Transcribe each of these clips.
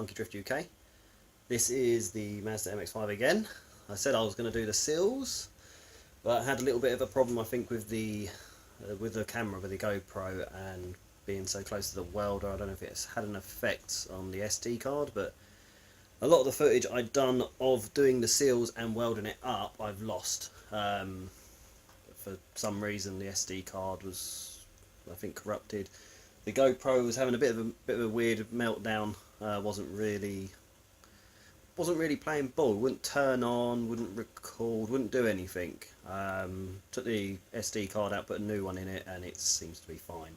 Funky Drift UK. This is the Mavis the MX5 again. I said I was going to do the sills, but I had a little bit of a problem I think with the camera, with the GoPro, and being so close to the welder. I don't know if it's had an effect on the SD card, but a lot of the footage I'd done of doing the seals and welding it up I've lost. For some reason the SD card was, I think, corrupted. The GoPro was having a bit of a weird meltdown. Wasn't really playing ball. Wouldn't turn on, wouldn't record, wouldn't do anything. Took the SD card out, put a new one in it, and it seems to be fine.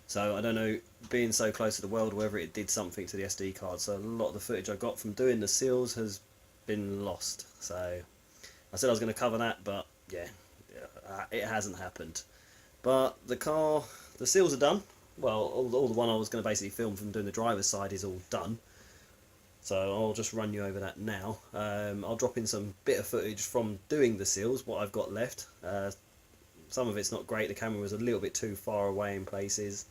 So I don't know, being so close to the welder, whether it did something to the SD card. So a lot of the footage I got from doing the seals has been lost. So I said I was going to cover that, but yeah, it hasn't happened. But the seals are done. Well, all the one I was going to basically film from doing the driver's side is all done. So I'll just run you over that now. I'll drop in some bit of footage from doing the seals, what I've got left. Some of it's not great, the camera was a little bit too far away in places.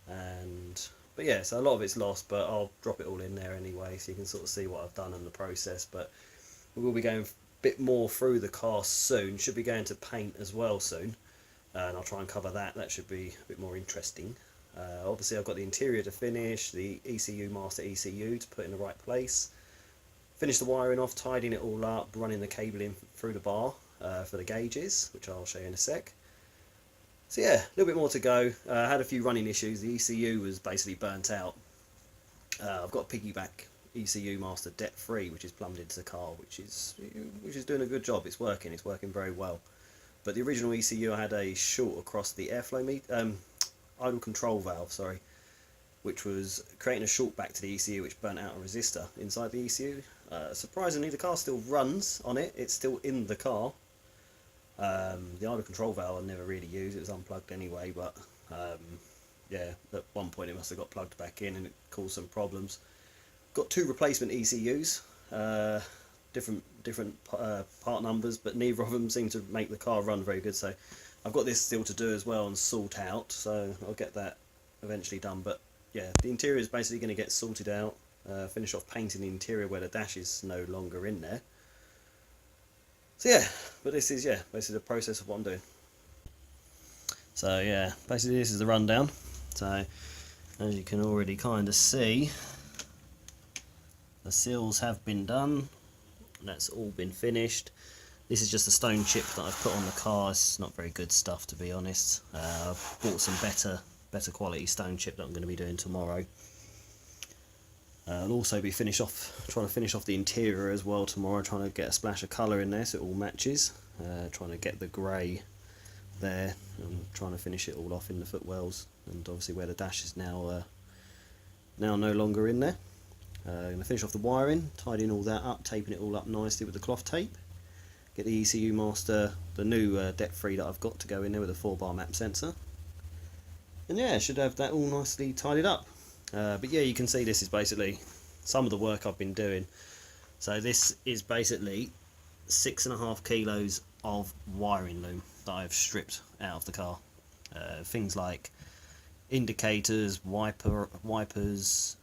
But yeah, so a lot of it's lost, but I'll drop it all in there anyway, so you can sort of see what I've done and the process. But we will be going a bit more through the car soon. Should be going to paint as well soon, and I'll try and cover that. That should be a bit more interesting. Obviously I've got the interior to finish, the ECU master ECU to put in the right place, finish the wiring off, tidying it all up, running the cable in through the bar for the gauges, which I'll show you in a sec. So yeah, a little bit more to go. I had a few running issues. The ECU was basically burnt out. I've got a piggyback ECU master debt free, which is plumbed into the car, which is doing a good job. It's working very well. But the original ECU, I had a short across the airflow idle control valve, sorry, which was creating a short back to the ECU, which burnt out a resistor inside the ECU. Surprisingly, the car still runs on it. It's still in the car. The idle control valve I never really used. It was unplugged anyway, but yeah, at one point it must have got plugged back in and it caused some problems. Got two replacement ECUs, different part numbers, but neither of them seem to make the car run very good. So I've got this still to do as well and sort out, so I'll get that eventually done. But yeah, the interior is basically going to get sorted out, finish off painting the interior where the dash is no longer in there. So yeah, but this is basically the process of what I'm doing. So yeah, basically this is the rundown. So as you can already kind of see, the seals have been done. That's all been finished. This is just a stone chip that I've put on the car. It's not very good stuff, to be honest. I've bought some better quality stone chip that I'm going to be doing tomorrow. I'll also be trying to finish off the interior as well tomorrow, trying to get a splash of colour in there so it all matches. Trying to get the grey there, and trying to finish it all off in the footwells, and obviously where the dash is now no longer in there. I'm going to finish off the wiring, tidying all that up, taping it all up nicely with the cloth tape. Get the ECU master, the new debt-free that I've got, to go in there with a 4-bar map sensor. And yeah, I should have that all nicely tidied up. But yeah, you can see this is basically some of the work I've been doing. So this is basically 6.5 kilos of wiring loom that I've stripped out of the car. Things like indicators, wipers,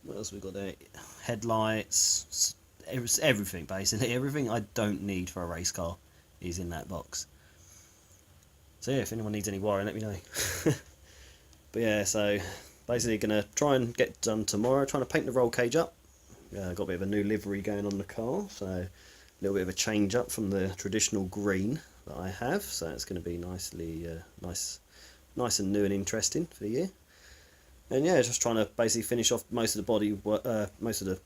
what else have we got there? Headlights, everything basically. Everything I don't need for a race car is in that box. So yeah, if anyone needs any wiring, let me know. But yeah, so basically going to try and get done tomorrow, trying to paint the roll cage up. Got a bit of a new livery going on the car, so a little bit of a change up from the traditional green that I have, so it's going to be nicely nice and new and interesting for the year. And yeah, just trying to basically finish off most of the body, most of the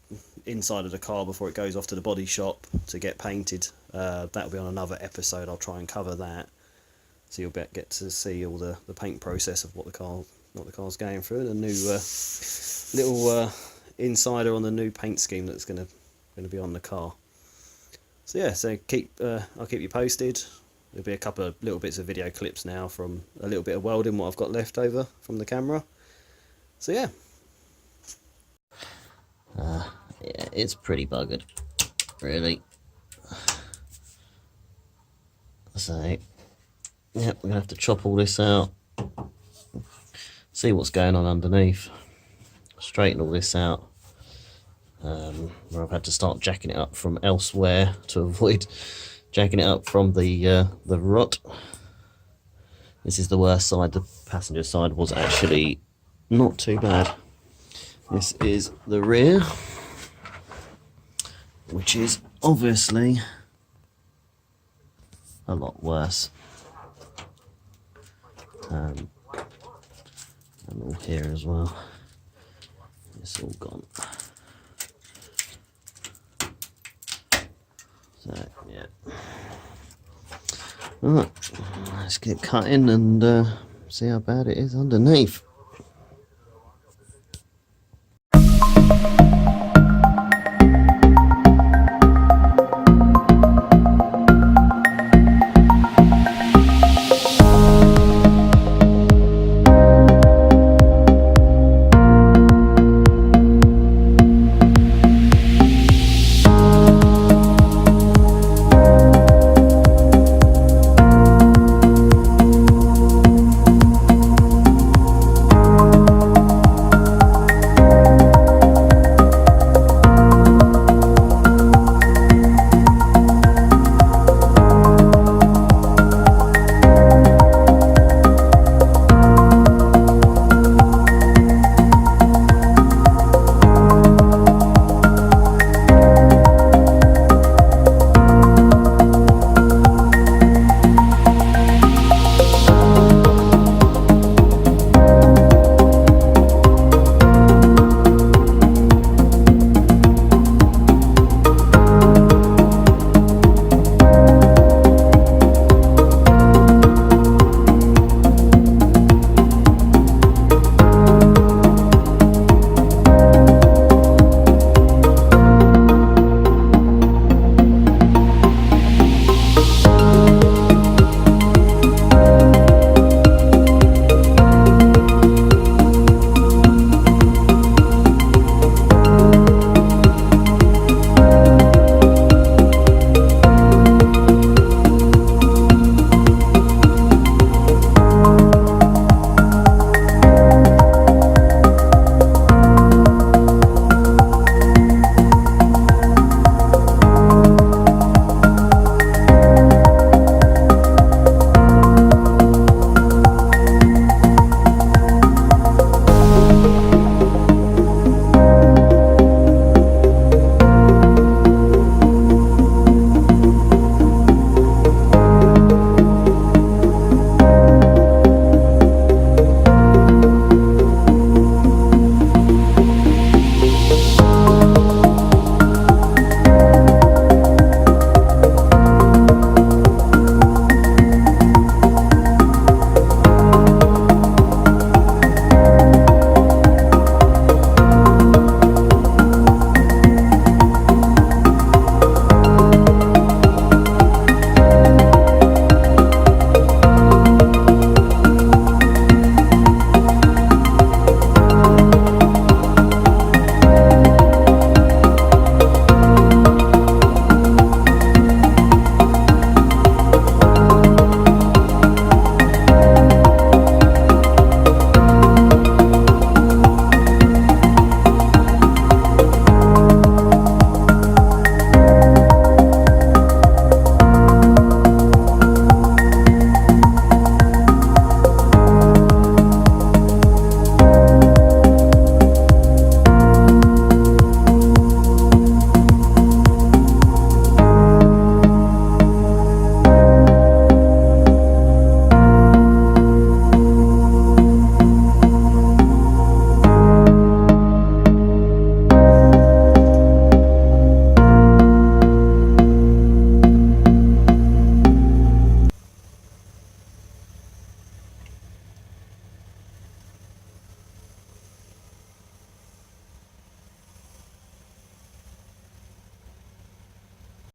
inside of the car before it goes off to the body shop to get painted. That'll be on another episode. I'll try and cover that, so you'll get to see all the paint process of what the car's going through. The new little insider on the new paint scheme that's going to be on the car. So yeah, so I'll keep you posted. There'll be a couple of little bits of video clips now from a little bit of welding, what I've got left over from the camera. So yeah. Yeah, it's pretty buggered, really. So yeah, we're gonna have to chop all this out, see what's going on underneath, straighten all this out, where I've had to start jacking it up from elsewhere to avoid jacking it up from the rot. This is the worst side. The passenger side was actually not too bad. This is the rear, which is obviously a lot worse. And all here as well. It's all gone. So yeah. Alright, let's get cutting and see how bad it is underneath.